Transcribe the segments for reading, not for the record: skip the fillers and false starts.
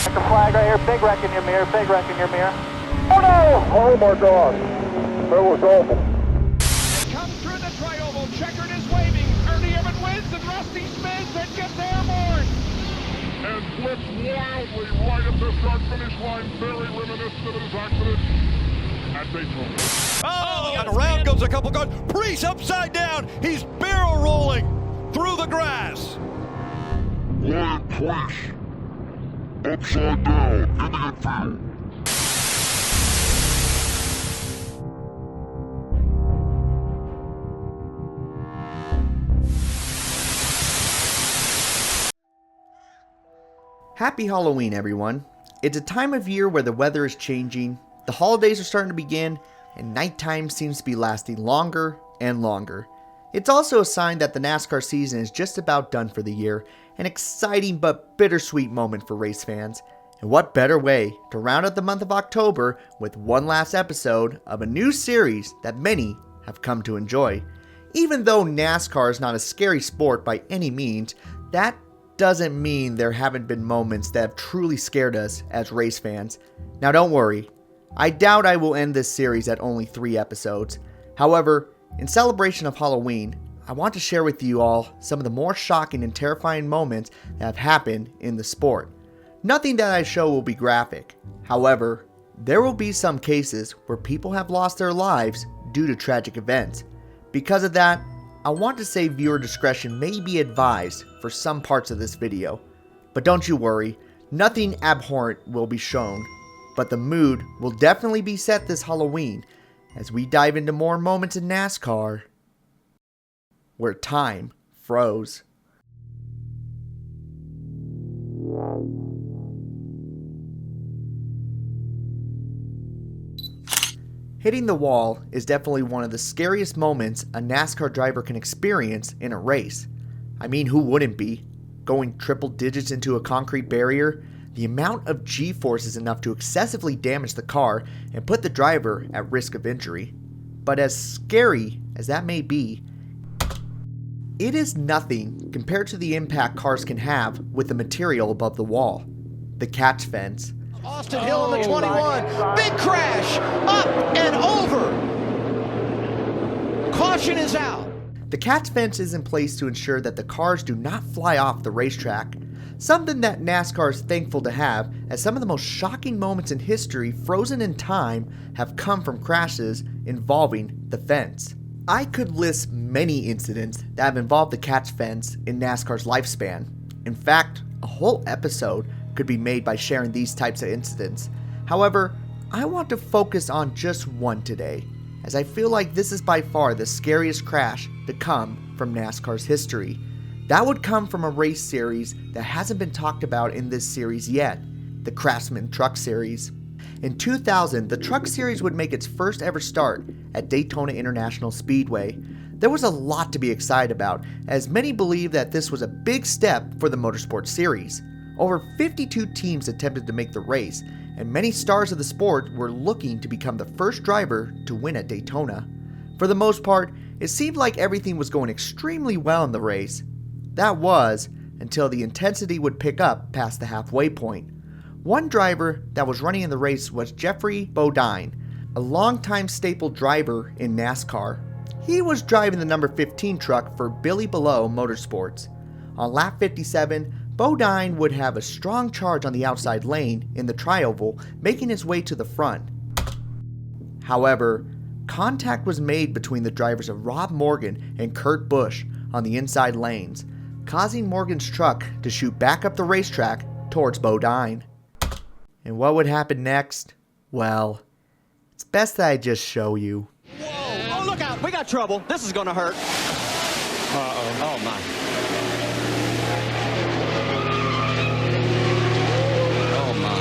The flag right here, big wreck in your mirror, big wreck in your mirror. Oh no! Oh my God. That was awful. They come through the tri-oval, checkered is waving. Ernie Evans wins and Rusty spins and gets airborne. And flips wildly right at the start-finish line, very reminiscent of his accident at Daytona. Oh, and around goes a couple cars. Priest upside down. He's barrel rolling through the grass. Ryan Priest upside down in the infield. Happy Halloween, everyone. It's a time of year where the weather is changing, the holidays are starting to begin, and nighttime seems to be lasting longer and longer. It's also a sign that the NASCAR season is just about done for the year, an exciting but bittersweet moment for race fans. And what better way to round out the month of October with one last episode of a new series that many have come to enjoy. Even though NASCAR is not a scary sport by any means, that doesn't mean there haven't been moments that have truly scared us as race fans. Now don't worry, I doubt I will end this series at only 3 episodes. However, in celebration of Halloween, I want to share with you all some of the more shocking and terrifying moments that have happened in the sport. Nothing that I show will be graphic. However, there will be some cases where people have lost their lives due to tragic events. Because of that, I want to say viewer discretion may be advised for some parts of this video. But don't you worry, nothing abhorrent will be shown, but the mood will definitely be set this Halloween as we dive into more moments in NASCAR where time froze. Hitting the wall is definitely one of the scariest moments a NASCAR driver can experience in a race. I mean, who wouldn't be? Going triple digits into a concrete barrier, the amount of G-force is enough to excessively damage the car and put the driver at risk of injury. But as scary as that may be, it is nothing compared to the impact cars can have with the material above the wall. The catch fence. Austin Hill in the 21. Big crash. Up and over. Caution is out. The catch fence is in place to ensure that the cars do not fly off the racetrack. Something that NASCAR is thankful to have, as some of the most shocking moments in history frozen in time have come from crashes involving the fence. I could list many incidents that have involved the catch fence in NASCAR's lifespan. In fact, a whole episode could be made by sharing these types of incidents. However, I want to focus on just one today, as I feel like this is by far the scariest crash to come from NASCAR's history. That would come from a race series that hasn't been talked about in this series yet, the Craftsman Truck Series. In 2000, the Truck Series would make its first ever start at Daytona International Speedway. There was a lot to be excited about, as many believe that this was a big step for the motorsport series. Over 52 teams attempted to make the race, and many stars of the sport were looking to become the first driver to win at Daytona. For the most part, it seemed like everything was going extremely well in the race. That was, until the intensity would pick up past the halfway point. One driver that was running in the race was Jeffrey Bodine, a longtime staple driver in NASCAR. He was driving the number 15 truck for Billy Below Motorsports. On lap 57, Bodine would have a strong charge on the outside lane in the tri-oval, making his way to the front. However, contact was made between the drivers of Rob Morgan and Kurt Busch on the inside lanes, causing Morgan's truck to shoot back up the racetrack towards Bodine. And what would happen next? Well, it's best that I just show you. Whoa. Oh, look out. We got trouble. This is going to hurt. Uh-oh. Oh, my. Oh, my.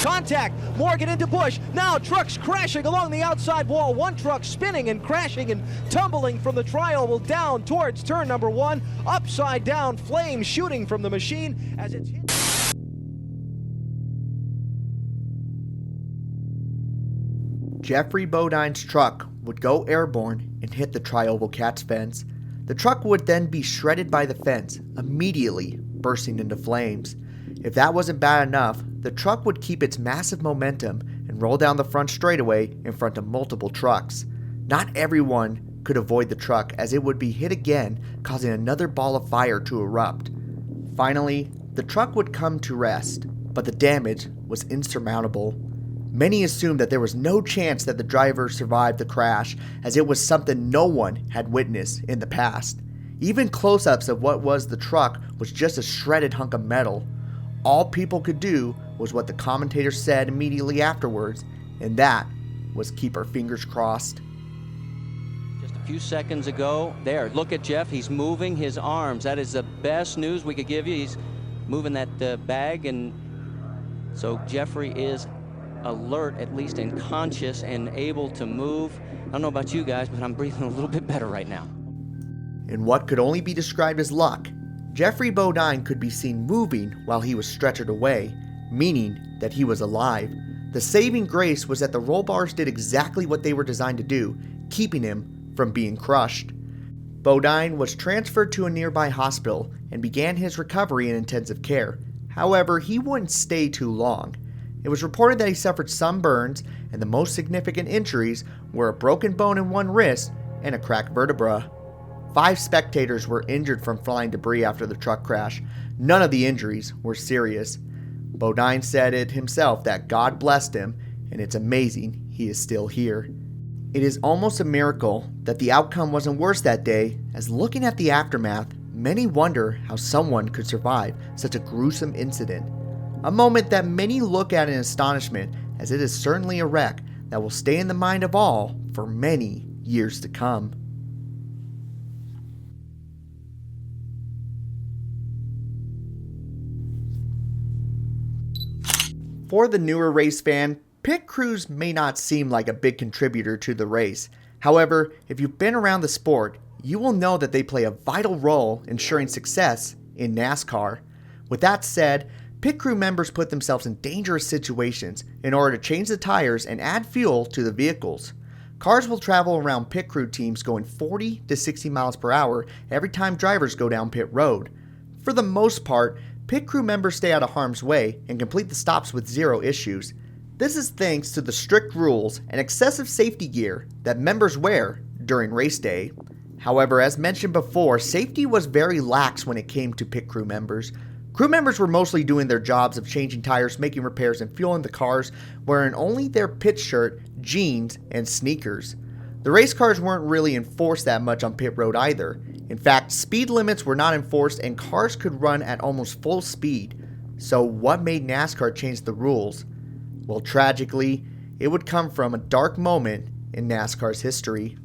Contact. get into Busch. Now trucks crashing along the outside wall. One truck spinning and crashing and tumbling from the tri-oval down towards turn number 1. Upside down, flames shooting from the machine as it's hit. Jeffrey Bodine's truck would go airborne and hit the tri-oval cat's fence. The truck would then be shredded by the fence, immediately bursting into flames. If that wasn't bad enough, the truck would keep its massive momentum and roll down the front straightaway in front of multiple trucks. Not everyone could avoid the truck, as it would be hit again, causing another ball of fire to erupt. Finally, the truck would come to rest, but the damage was insurmountable. Many assumed that there was no chance that the driver survived the crash, as it was something no one had witnessed in the past. Even close-ups of what was the truck was just a shredded hunk of metal. All people could do was what the commentator said immediately afterwards, and that was keep our fingers crossed. Just a few seconds ago, there, look at Jeff, he's moving his arms. That is the best news we could give you. He's moving that bag, and so Jeffrey is alert, at least, and conscious and able to move. I don't know about you guys, but I'm breathing a little bit better right now. In what could only be described as luck, Jeffrey Bodine could be seen moving while he was stretchered away, meaning that he was alive. The saving grace was that the roll bars did exactly what they were designed to do, keeping him from being crushed. Bodine was transferred to a nearby hospital and began his recovery in intensive care. However, he wouldn't stay too long. It was reported that he suffered some burns, and the most significant injuries were a broken bone in one wrist and a cracked vertebra. 5 spectators were injured from flying debris after the truck crash. None of the injuries were serious. Bodine said it himself that God blessed him, and it's amazing he is still here. It is almost a miracle that the outcome wasn't worse that day, as looking at the aftermath, many wonder how someone could survive such a gruesome incident. A moment that many look at in astonishment, as it is certainly a wreck that will stay in the mind of all for many years to come. For the newer race fan, pit crews may not seem like a big contributor to the race. However, if you've been around the sport, you will know that they play a vital role ensuring success in NASCAR. With that said, pit crew members put themselves in dangerous situations in order to change the tires and add fuel to the vehicles. Cars will travel around pit crew teams going 40 to 60 miles per hour every time drivers go down pit road. For the most part, pit crew members stay out of harm's way and complete the stops with zero issues. This is thanks to the strict rules and excessive safety gear that members wear during race day. However, as mentioned before, safety was very lax when it came to pit crew members. Crew members were mostly doing their jobs of changing tires, making repairs, and fueling the cars, wearing only their pit shirt, jeans, and sneakers. The race cars weren't really enforced that much on pit road either. In fact, speed limits were not enforced and cars could run at almost full speed. So what made NASCAR change the rules? Well, tragically, it would come from a dark moment in NASCAR's history.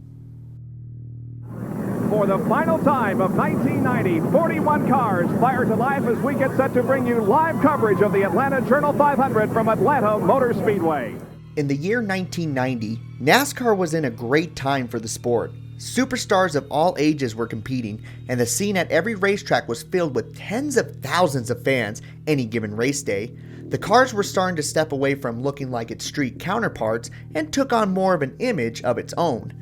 For the final time of 1990, 41 cars fire to life as we get set to bring you live coverage of the Atlanta Journal 500 from Atlanta Motor Speedway. In the year 1990, NASCAR was in a great time for the sport. Superstars of all ages were competing, and the scene at every racetrack was filled with tens of thousands of fans any given race day. The cars were starting to step away from looking like its street counterparts and took on more of an image of its own.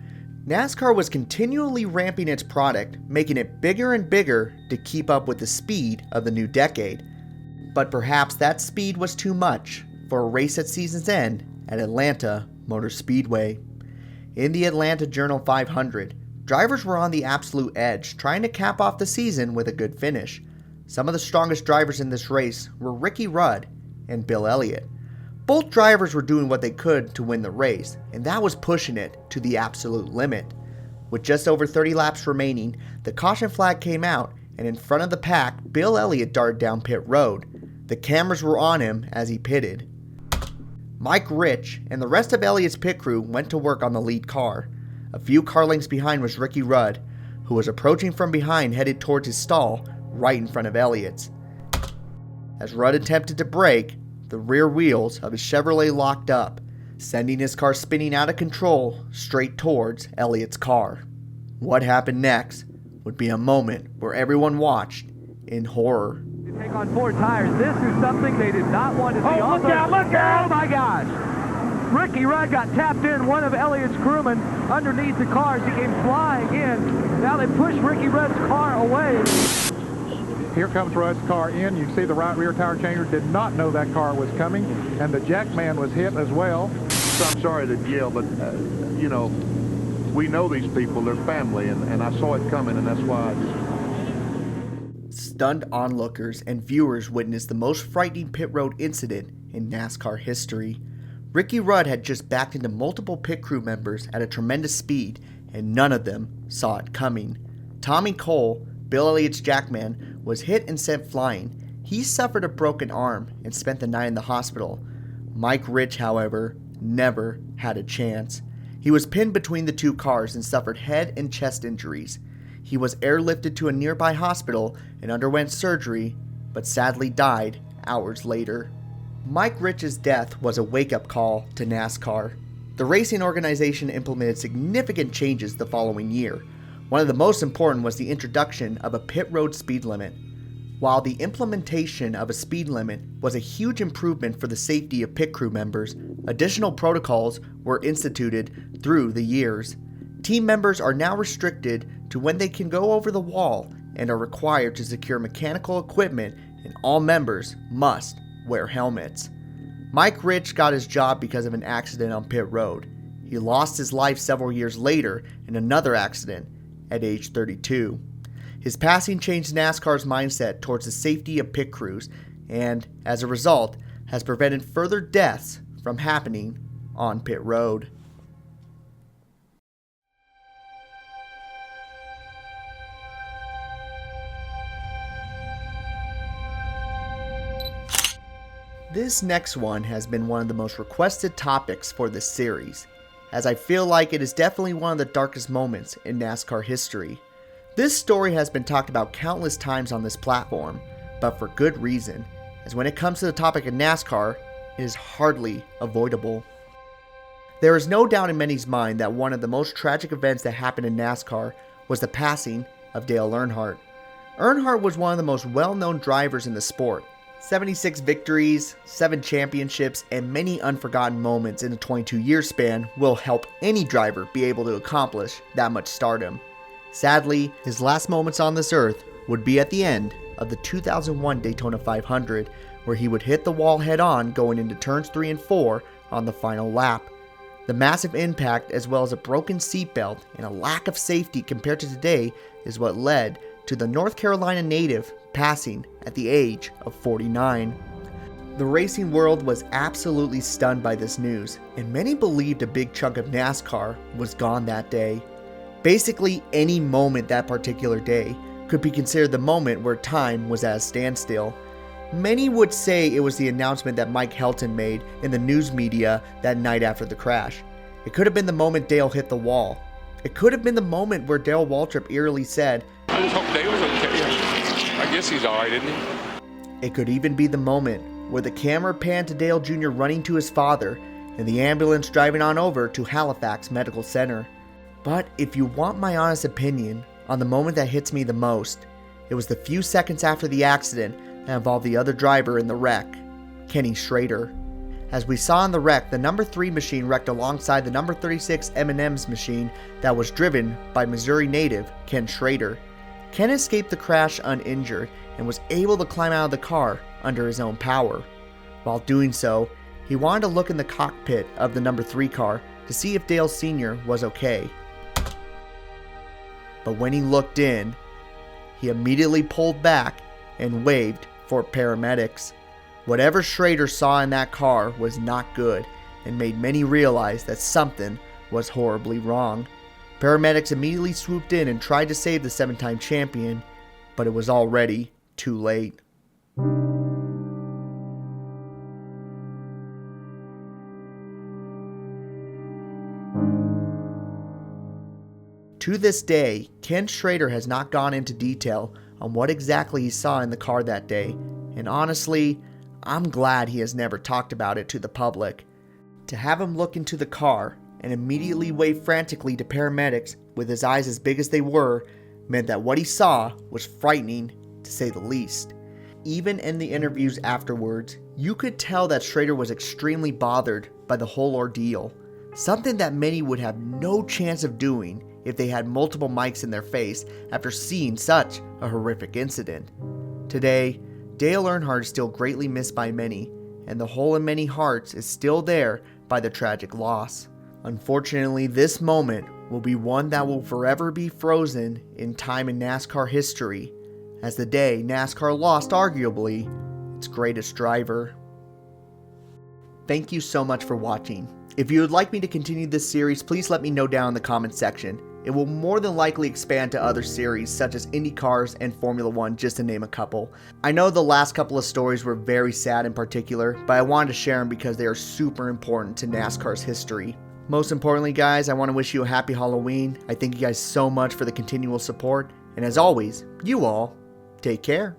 NASCAR was continually ramping its product, making it bigger and bigger to keep up with the speed of the new decade. But perhaps that speed was too much for a race at season's end at Atlanta Motor Speedway. In the Atlanta Journal 500, drivers were on the absolute edge, trying to cap off the season with a good finish. Some of the strongest drivers in this race were Ricky Rudd and Bill Elliott. Both drivers were doing what they could to win the race, and that was pushing it to the absolute limit. With just over 30 laps remaining, the caution flag came out, and in front of the pack, Bill Elliott darted down pit road. The cameras were on him as he pitted. Mike Rich and the rest of Elliott's pit crew went to work on the lead car. A few car lengths behind was Ricky Rudd, who was approaching from behind headed towards his stall right in front of Elliott's. As Rudd attempted to brake, the rear wheels of his Chevrolet locked up, sending his car spinning out of control straight towards Elliott's car. What happened next would be a moment where everyone watched in horror. You take on 4 tires. This is something they did not want to see. Oh, look out, look out! Oh my gosh! Ricky Rudd got tapped in, one of Elliott's crewmen, underneath the cars. He came flying in. Now they push Ricky Rudd's car away. Here comes Rudd's car in. You see the right rear tire changer did not know that car was coming, and the jack man was hit as well. So I'm sorry to yell, but, you know, we know these people, they're family, and I saw it coming, and that's why Stunned onlookers and viewers witnessed the most frightening pit road incident in NASCAR history. Ricky Rudd had just backed into multiple pit crew members at a tremendous speed, and none of them saw it coming. Tommy Cole, Bill Elliott's jackman, was hit and sent flying. He suffered a broken arm and spent the night in the hospital. Mike Rich, however, never had a chance. He was pinned between the 2 cars and suffered head and chest injuries. He was airlifted to a nearby hospital and underwent surgery, but sadly died hours later. Mike Rich's death was a wake-up call to NASCAR. The racing organization implemented significant changes the following year. One of the most important was the introduction of a pit road speed limit. While the implementation of a speed limit was a huge improvement for the safety of pit crew members, additional protocols were instituted through the years. Team members are now restricted to when they can go over the wall and are required to secure mechanical equipment, and all members must wear helmets. Mike Rich got his job because of an accident on pit road. He lost his life several years later in another accident at age 32. His passing changed NASCAR's mindset towards the safety of pit crews, and as a result has prevented further deaths from happening on pit road. This next one has been one of the most requested topics for this series, as I feel like it is definitely one of the darkest moments in NASCAR history. This story has been talked about countless times on this platform, but for good reason, as when it comes to the topic of NASCAR, it is hardly avoidable. There is no doubt in many's mind that one of the most tragic events that happened in NASCAR was the passing of Dale Earnhardt. Earnhardt was one of the most well-known drivers in the sport. 76 victories, 7 championships, and many unforgotten moments in a 22-year span will help any driver be able to accomplish that much stardom. Sadly, his last moments on this earth would be at the end of the 2001 Daytona 500, where he would hit the wall head-on going into turns 3 and 4 on the final lap. The massive impact, as well as a broken seatbelt and a lack of safety compared to today, is what led to the North Carolina native passing at the age of 49. The racing world was absolutely stunned by this news, and many believed a big chunk of NASCAR was gone that day. Basically, any moment that particular day could be considered the moment where time was at a standstill. Many would say it was the announcement that Mike Helton made in the news media that night after the crash. It could have been the moment Dale hit the wall. It could have been the moment where Dale Waltrip eerily said, "I just hope Dale's okay. I guess he's alright, isn't he?" It could even be the moment where the camera panned to Dale Jr. running to his father and the ambulance driving on over to Halifax Medical Center. But if you want my honest opinion on the moment that hits me the most, it was the few seconds after the accident that involved the other driver in the wreck, Kenny Schrader. As we saw in the wreck, the number 3 machine wrecked alongside the number 36 M&M's machine that was driven by Missouri native Ken Schrader. Ken escaped the crash uninjured and was able to climb out of the car under his own power. While doing so, he wanted to look in the cockpit of the number 3 car to see if Dale Sr. was okay. But when he looked in, he immediately pulled back and waved for paramedics. Whatever Schrader saw in that car was not good and made many realize that something was horribly wrong. Paramedics immediately swooped in and tried to save the 7-time champion, but it was already too late. To this day, Ken Schrader has not gone into detail on what exactly he saw in the car that day, and honestly, I'm glad he has never talked about it to the public. To have him look into the car and immediately wave frantically to paramedics with his eyes as big as they were meant that what he saw was frightening, to say the least. Even in the interviews afterwards, you could tell that Schrader was extremely bothered by the whole ordeal, something that many would have no chance of doing if they had multiple mics in their face after seeing such a horrific incident. Today, Dale Earnhardt is still greatly missed by many, and the hole in many hearts is still there by the tragic loss. Unfortunately, this moment will be one that will forever be frozen in time in NASCAR history, as the day NASCAR lost arguably its greatest driver. Thank you so much for watching. If you would like me to continue this series, please let me know down in the comments section. It will more than likely expand to other series such as Indy Cars and Formula 1, just to name a couple. I know the last couple of stories were very sad in particular, but I wanted to share them because they are super important to NASCAR's history. Most importantly, guys, I want to wish you a happy Halloween. I thank you guys so much for the continual support, and as always, you all take care.